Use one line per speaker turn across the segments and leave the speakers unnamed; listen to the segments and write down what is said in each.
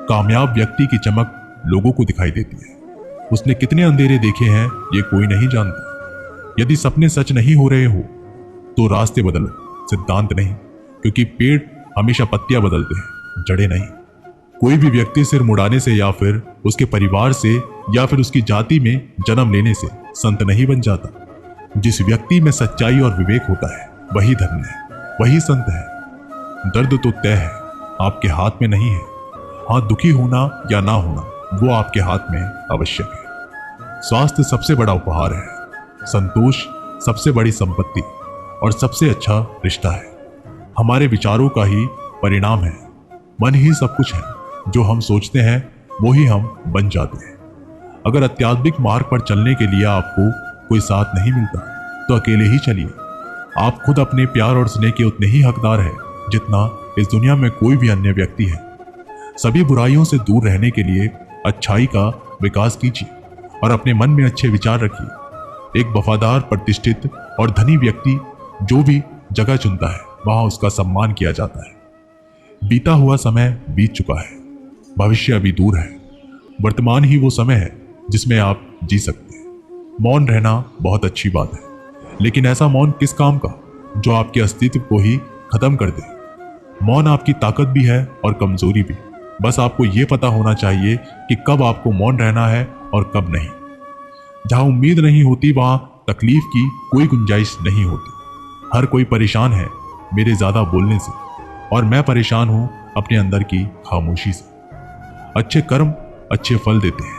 कामयाब व्यक्ति की चमक लोगों को दिखाई देती है। उसने कितने अंधेरे देखे हैं ये कोई नहीं जानता। यदि सपने सच नहीं हो रहे हो तो रास्ते बदलो, सिद्धांत नहीं, क्योंकि पेड़ हमेशा पत्तियां बदलते हैं, जड़ें नहीं। कोई भी व्यक्ति सिर मुड़ाने से या फिर उसके परिवार से या फिर उसकी जाति में जन्म लेने से संत नहीं बन जाता। जिस व्यक्ति में सच्चाई और विवेक होता है वही धर्म है, वही संत है। दर्द तो तय है, आपके हाथ में नहीं है। हाँ, दुखी होना या ना होना वो आपके हाथ में आवश्यक है। स्वास्थ्य सबसे बड़ा उपहार है, संतोष सबसे बड़ी संपत्ति और सबसे अच्छा रिश्ता है। हमारे विचारों का ही परिणाम है। मन ही सब कुछ है। जो हम सोचते हैं वो ही हम बन जाते हैं। अगर आध्यात्मिक मार्ग पर चलने के लिए आपको कोई साथ नहीं मिलता तो अकेले ही चलिए। आप खुद अपने प्यार और स्नेह के उतने ही हकदार हैं जितना इस दुनिया में कोई भी अन्य व्यक्ति है। सभी बुराइयों से दूर रहने के लिए अच्छाई का विकास कीजिए और अपने मन में अच्छे विचार रखिए। एक वफादार, प्रतिष्ठित और धनी व्यक्ति जो भी जगह चुनता है वहां उसका सम्मान किया जाता है। बीता हुआ समय बीत चुका है, भविष्य अभी दूर है। वर्तमान ही वो समय है जिसमें आप जी सकते हैं। मौन रहना बहुत अच्छी बात है, लेकिन ऐसा मौन किस काम का जो आपके अस्तित्व को ही खत्म कर दे। मौन आपकी ताकत भी है और कमजोरी भी। बस आपको ये पता होना चाहिए कि कब आपको मौन रहना है और कब नहीं। जहां उम्मीद नहीं होती वहां तकलीफ की कोई गुंजाइश नहीं होती। हर कोई परेशान है मेरे ज्यादा बोलने से, और मैं परेशान हूं अपने अंदर की खामोशी से। अच्छे कर्म अच्छे फल देते हैं।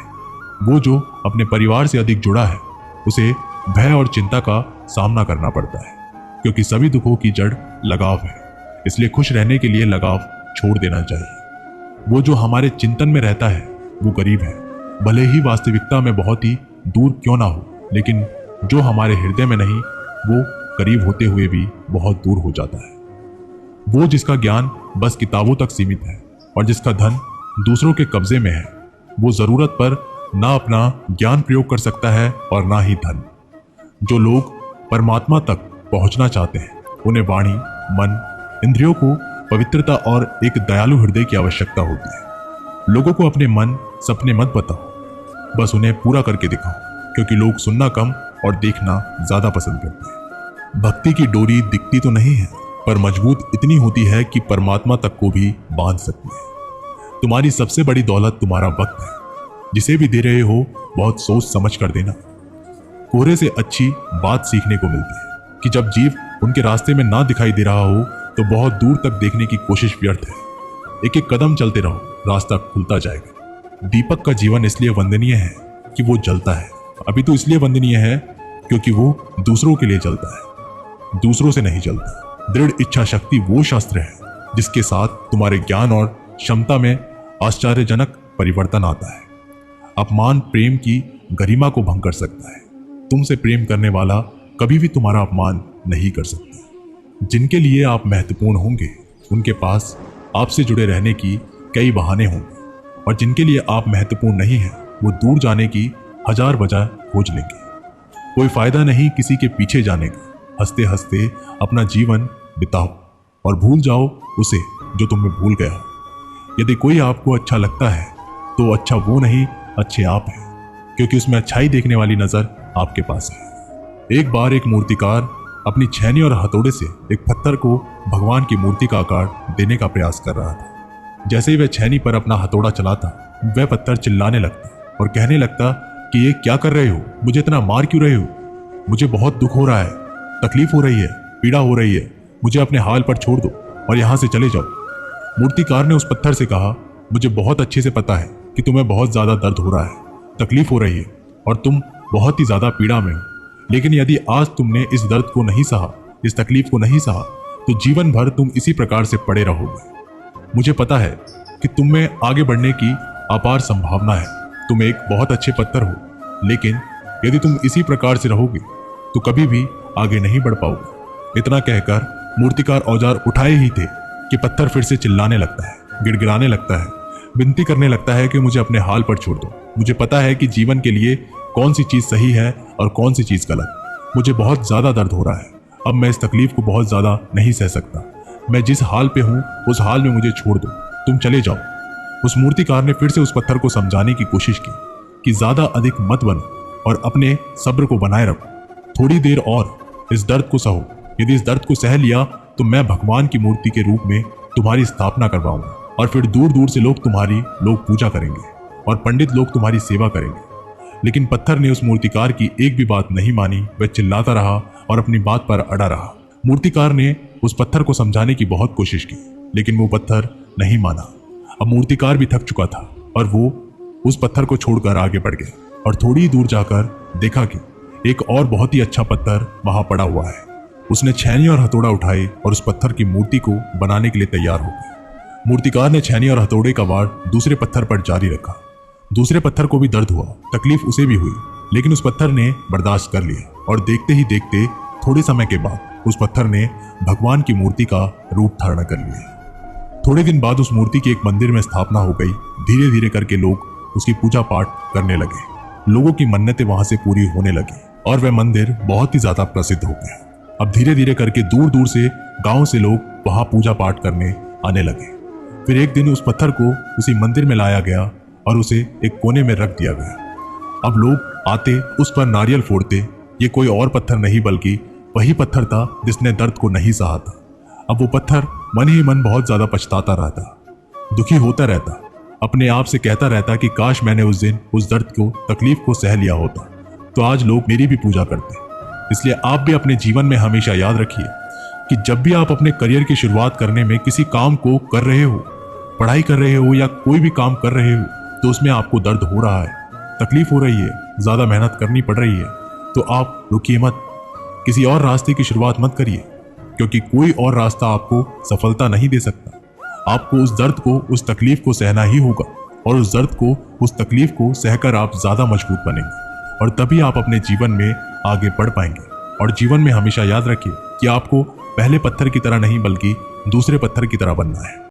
वो जो अपने परिवार से अधिक जुड़ा है उसे भय और चिंता का सामना करना पड़ता है, क्योंकि सभी दुखों की जड़ लगाव है। इसलिए खुश रहने के लिए लगाव छोड़ देना चाहिए। वो जो हमारे चिंतन में रहता है वो गरीब है, भले ही वास्तविकता में बहुत ही दूर क्यों ना हो, लेकिन जो हमारे हृदय में नहीं वो करीब होते हुए भी बहुत दूर हो जाता है। वो जिसका ज्ञान बस किताबों तक सीमित है और जिसका धन दूसरों के कब्जे में है, वो जरूरत पर ना अपना ज्ञान प्रयोग कर सकता है और ना ही धन। जो लोग परमात्मा तक पहुंचना चाहते हैं उन्हें वाणी, मन, इंद्रियों को पवित्रता और एक दयालु हृदय की आवश्यकता होती है। लोगों को अपने मन सपने मत बताओ, बस उन्हें पूरा करके दिखाओ, क्योंकि लोग सुनना कम और देखना ज्यादा पसंद करते हैं। भक्ति की डोरी दिखती तो नहीं है, पर मजबूत इतनी होती है कि परमात्मा तक को भी बांध सकती है। तुम्हारी सबसे बड़ी दौलत तुम्हारा वक्त है। जिसे भी दे रहे हो बहुत सोच समझ कर देना। कोहरे से अच्छी बात सीखने को मिलती है कि जब जीव उनके रास्ते में ना दिखाई दे रहा हो तो बहुत दूर तक देखने की कोशिश व्यर्थ है। एक एक कदम चलते रहो, रास्ता खुलता जाएगा। दीपक का जीवन इसलिए वंदनीय है कि वो जलता है। अभी तो इसलिए वंदनीय है क्योंकि वो दूसरों के लिए जलता है, दूसरों से नहीं जलता। दृढ़ इच्छा शक्ति वो शस्त्र है जिसके साथ तुम्हारे ज्ञान और क्षमता में आश्चर्यजनक परिवर्तन आता है। अपमान प्रेम की गरिमा को भंग कर सकता है। तुमसे प्रेम करने वाला कभी भी तुम्हारा अपमान नहीं कर सकता। जिनके लिए आप महत्वपूर्ण होंगे उनके पास आपसे जुड़े रहने की कई बहाने होंगे, और जिनके लिए आप महत्वपूर्ण नहीं हैं वो दूर जाने की हजार वजह खोज लेंगे। कोई फायदा नहीं किसी के पीछे जाने का। हंसते हंसते अपना जीवन बिताओ और भूल जाओ उसे जो तुम्हें भूल गया हो। यदि कोई आपको अच्छा लगता है तो अच्छा वो नहीं, अच्छे आप हैं, क्योंकि उसमें अच्छाई देखने वाली नजर आपके पास है। एक बार एक मूर्तिकार अपनी छेनी और हथौड़े से एक पत्थर को भगवान की मूर्ति का आकार देने का प्रयास कर रहा था। जैसे ही वह छेनी पर अपना हथौड़ा चलाता वह पत्थर चिल्लाने लगता और कहने लगता कि ये क्या कर रहे हो, मुझे इतना मार क्यों रहे हो, मुझे बहुत दुख हो रहा है, तकलीफ हो रही है, पीड़ा हो रही है, मुझे अपने हाल पर छोड़ दो और यहाँ से चले जाओ। मूर्तिकार ने उस पत्थर से कहा, मुझे बहुत अच्छे से पता है कि तुम्हें बहुत ज्यादा दर्द हो रहा है, तकलीफ हो रही है और तुम बहुत ही ज्यादा पीड़ा में हो, लेकिन यदि आज तुमने इस दर्द को नहीं सहा, इस तकलीफ को नहीं सहा, तो जीवन भर तुम इसी प्रकार से पड़े रहोगे। मुझे पता है कि तुम में आगे बढ़ने की अपार संभावना है। तुम एक बहुत अच्छे पत्थर हो, लेकिन यदि तुम इसी प्रकार से रहोगे तो कभी भी आगे नहीं बढ़ पाओगे। इतना कहकर मूर्तिकार औजार उठाए ही थे कि पत्थर फिर से चिल्लाने लगता है, गिड़गिड़ाने लगता है, विनती करने लगता है कि मुझे अपने हाल पर छोड़ दो। मुझे पता है कि जीवन के लिए कौन सी चीज सही है और कौन सी चीज गलत। मुझे बहुत ज्यादा दर्द हो रहा है, अब मैं इस तकलीफ को बहुत ज्यादा नहीं सह सकता। मैं जिस हाल पे हूँ उस हाल में मुझे छोड़ दो, तुम चले जाओ। उस मूर्तिकार ने फिर से उस पत्थर को समझाने की कोशिश की कि ज्यादा अधिक मत बनो और अपने सब्र को बनाए रखो। थोड़ी देर और इस दर्द को सहो। यदि इस दर्द को सह लिया तो मैं भगवान की मूर्ति के रूप में तुम्हारी स्थापना करवाऊंगा और फिर दूर दूर से लोग तुम्हारी पूजा करेंगे और पंडित लोग तुम्हारी सेवा करेंगे। लेकिन पत्थर ने उस मूर्तिकार की एक भी बात नहीं मानी। वह चिल्लाता रहा और अपनी बात पर अड़ा रहा। मूर्तिकार ने उस पत्थर को समझाने की बहुत कोशिश की, लेकिन वो पत्थर नहीं माना। अब मूर्तिकार भी थक चुका था और वो उस पत्थर को छोड़कर आगे बढ़ गया और थोड़ी दूर जाकर देखा कि एक और बहुत ही अच्छा पत्थर वहां पड़ा हुआ है। उसने छैनी और हथौड़ा उठाए और उस पत्थर की मूर्ति को बनाने के लिए तैयार हो गया। मूर्तिकार ने छैनी और हथौड़े का वार दूसरे पत्थर पर जारी रखा। दूसरे पत्थर को भी दर्द हुआ, तकलीफ उसे भी हुई, लेकिन उस पत्थर ने बर्दाश्त कर लिया और देखते ही देखते थोड़े समय के बाद उस पत्थर ने भगवान की मूर्ति का रूप धारण कर लिया। थोड़े दिन बाद उस मूर्ति की एक मंदिर में स्थापना हो गई। धीरे धीरे करके लोग उसकी पूजा पाठ करने लगे। लोगों की मन्नतें वहां से पूरी होने लगी और वह मंदिर बहुत ही ज्यादा प्रसिद्ध हो गया। अब धीरे धीरे करके दूर दूर से गांव से लोग वहां पूजा पाठ करने आने लगे। फिर एक दिन उस पत्थर को उसी मंदिर में लाया गया और उसे एक कोने में रख दिया गया। अब लोग आते, उस पर नारियल फोड़ते। ये कोई और पत्थर नहीं बल्कि वही पत्थर था जिसने दर्द को नहीं सहा था। अब वो पत्थर मन ही मन बहुत ज्यादा पछताता रहता, दुखी होता रहता, अपने आप से कहता रहता कि काश मैंने उस दिन उस दर्द को, तकलीफ को सह लिया होता तो आज लोग मेरी भी पूजा करते। इसलिए आप भी अपने जीवन में हमेशा याद रखिए कि जब भी आप अपने करियर की शुरुआत करने में किसी काम को कर रहे हो, पढ़ाई कर रहे हो या कोई भी काम कर रहे हो, तो उसमें आपको दर्द हो रहा है, तकलीफ हो रही है, ज्यादा मेहनत करनी पड़ रही है, तो आप रुकिए मत, किसी और रास्ते की शुरुआत मत करिए, क्योंकि कोई और रास्ता आपको सफलता नहीं दे सकता। आपको उस दर्द को, उस तकलीफ को सहना ही होगा और उस दर्द को, उस तकलीफ को सहकर आप ज्यादा मजबूत बनेंगे और तभी आप अपने जीवन में आगे बढ़ पाएंगे। और जीवन में हमेशा याद रखिए कि आपको पहले पत्थर की तरह नहीं बल्कि दूसरे पत्थर की तरह बनना है।